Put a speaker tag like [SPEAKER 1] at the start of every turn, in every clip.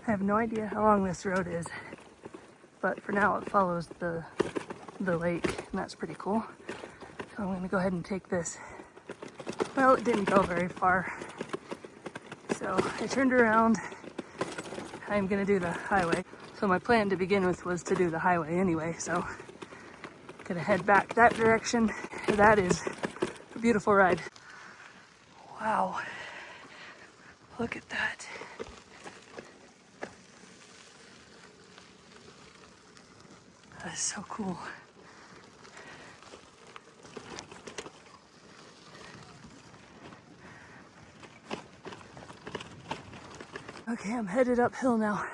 [SPEAKER 1] I have no idea how long this road is, but for now it follows the lake, and that's pretty cool. So I'm gonna go ahead and take this. Well, it didn't go very far. So I turned around. I'm gonna do the highway. So my plan to begin with was to do the highway anyway, so I'm gonna head back that direction. That is a beautiful ride. Wow, look at that. That is so cool. Okay, I'm headed uphill now.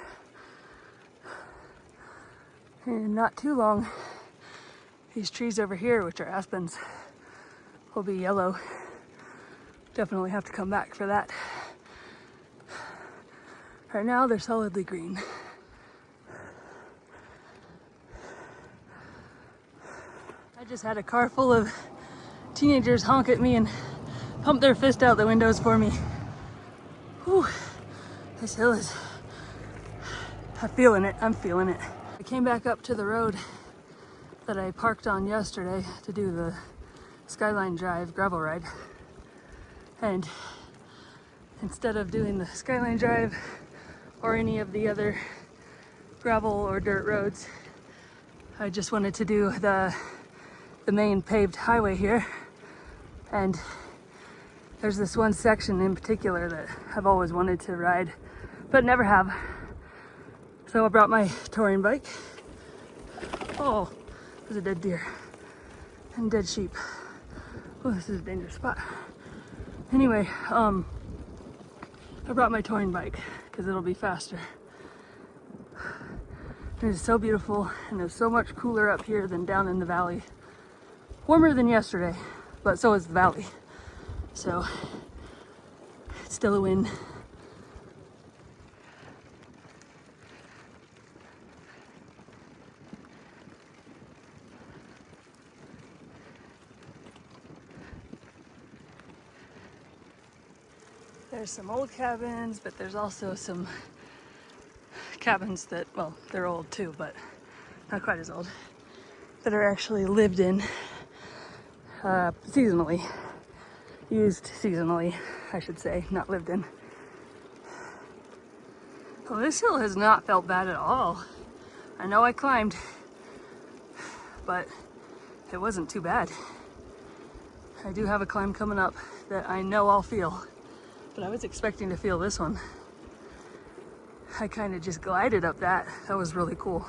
[SPEAKER 1] And not too long, these trees over here, which are aspens, will be yellow. Definitely have to come back for that. Right now, they're solidly green. I just had a car full of teenagers honk at me and pump their fist out the windows for me. Whew, this hill is, I'm feeling it. I came back up to the road that I parked on yesterday to do the Skyline Drive gravel ride. And instead of doing the Skyline Drive or any of the other gravel or dirt roads, I just wanted to do the main paved highway here. And there's this one section in particular that I've always wanted to ride, but never have. So I brought my touring bike. Oh, there's a dead deer and dead sheep. Oh, this is a dangerous spot. Anyway, I brought my touring bike because it'll be faster. It is so beautiful, and it's so much cooler up here than down in the valley. Warmer than yesterday, but so is the valley. So it's still a win. There's some old cabins, but there's also some cabins that, well, they're old too, but not quite as old, that are actually lived in seasonally. Used seasonally, I should say, not lived in. Well, this hill has not felt bad at all. I know I climbed, but it wasn't too bad. I do have a climb coming up that I know I'll feel, but I was expecting to feel this one. I kind of just glided up that. That was really cool.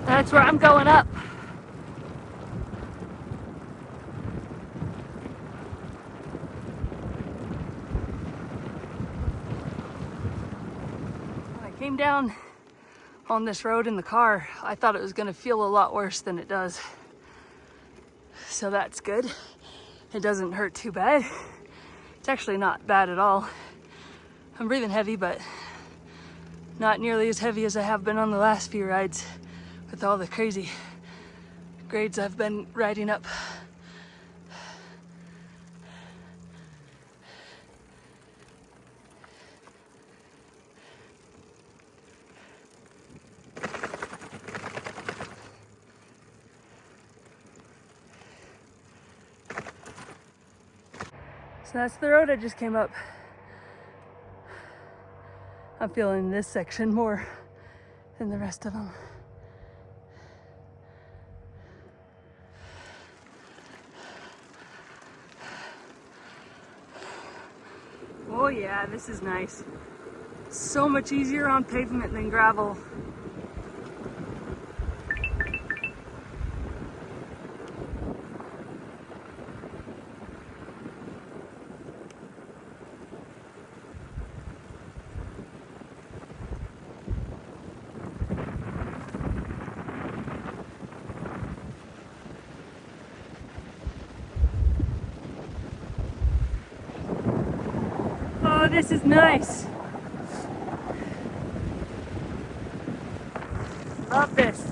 [SPEAKER 1] That's where I'm going up. When I came down on this road in the car, I thought it was going to feel a lot worse than it does. So that's good. It doesn't hurt too bad. It's actually not bad at all. I'm breathing heavy, but not nearly as heavy as I have been on the last few rides with all the crazy grades I've been riding up. So that's the road I just came up. I'm feeling this section more than the rest of them. Oh yeah, this is nice. So much easier on pavement than gravel. this is nice. Love this.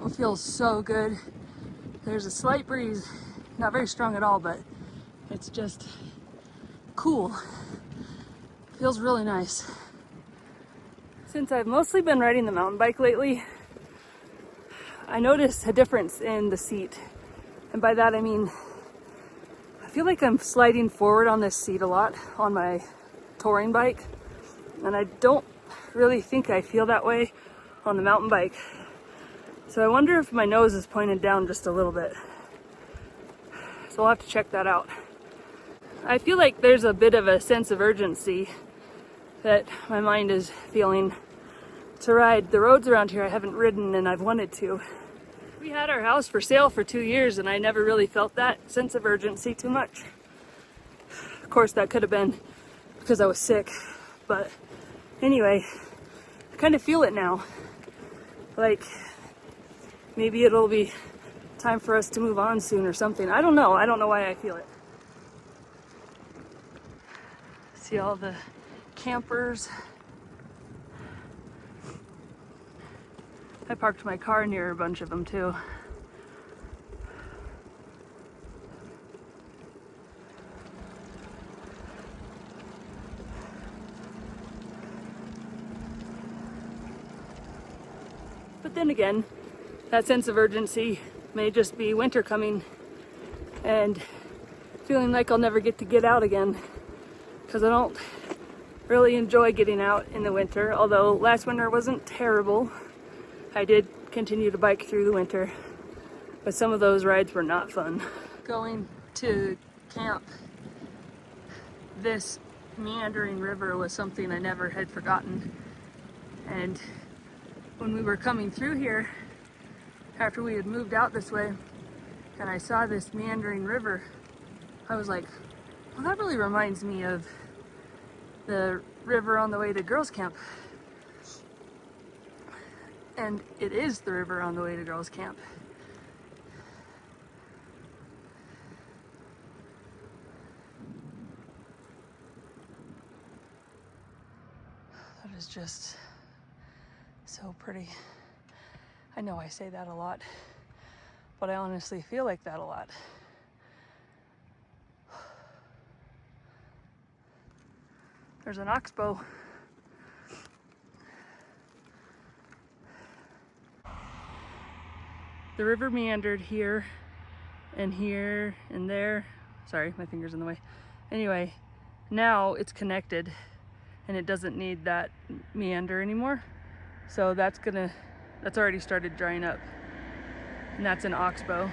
[SPEAKER 1] It feels so good. There's a slight breeze, not very strong at all, but it's just cool. Feels really nice. Since I've mostly been riding the mountain bike lately, I noticed a difference in the seat. And by that I mean, I feel like I'm sliding forward on this seat a lot on my touring bike. And I don't really think I feel that way on the mountain bike. So I wonder if my nose is pointed down just a little bit. So I'll have to check that out. I feel like there's a bit of a sense of urgency that my mind is feeling to ride the roads around here I haven't ridden and I've wanted to. We had our house for sale for 2 years and I never really felt that sense of urgency too much. Of course, that could have been because I was sick, but anyway, I kind of feel it now. Like maybe it'll be time for us to move on soon or something. I don't know why I feel it. See all the campers. I parked my car near a bunch of them too. But then again, that sense of urgency may just be winter coming and feeling like I'll never get to get out again, because I don't really enjoy getting out in the winter. Although last winter wasn't terrible, I did continue to bike through the winter, but some of those rides were not fun. Going to camp, this meandering river was something I never had forgotten. And when we were coming through here, after we had moved out this way, and I saw this meandering river, I was like, well, that really reminds me of the river on the way to girls' camp. And it is the river on the way to girls' camp. That is just so pretty. I know I say that a lot, but I honestly feel like that a lot. There's an oxbow. The river meandered here and there. Sorry, my finger's in the way. Anyway, now it's connected and it doesn't need that meander anymore. So that's already started drying up. And that's an oxbow.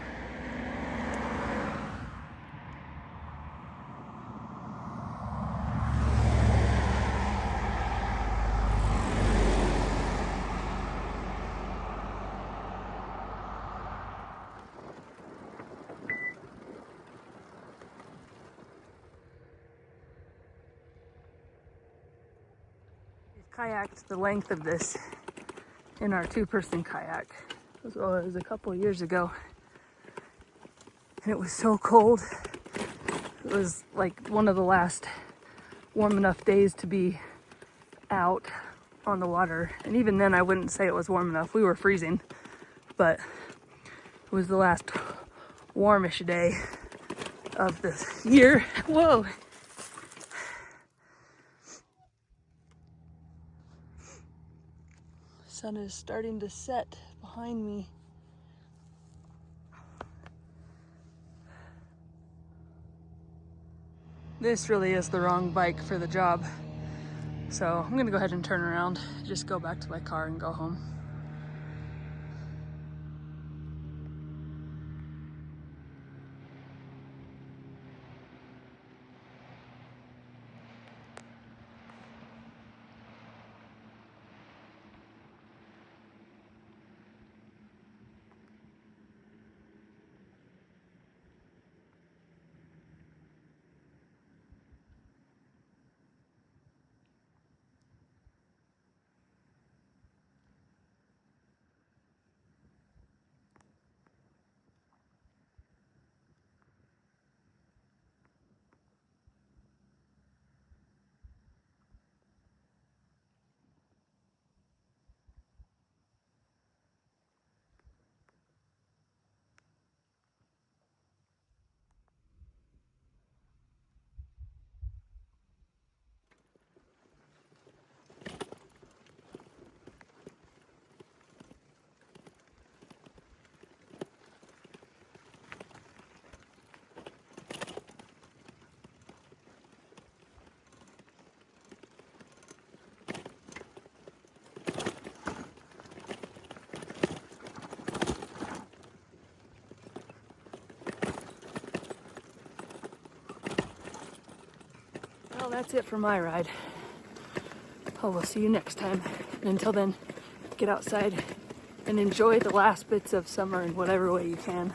[SPEAKER 1] Kayaked the length of this in our two-person kayak. It was a couple of years ago, and it was so cold. It was like one of the last warm enough days to be out on the water, and even then I wouldn't say it was warm enough. We were freezing, but it was the last warmish day of this year. Whoa! Sun is starting to set behind me. This really is the wrong bike for the job. So I'm gonna go ahead and turn around, just go back to my car and go home. Well, that's it for my ride. Oh, we'll see you next time. And until then, get outside and enjoy the last bits of summer in whatever way you can.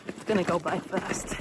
[SPEAKER 1] It's gonna go by fast.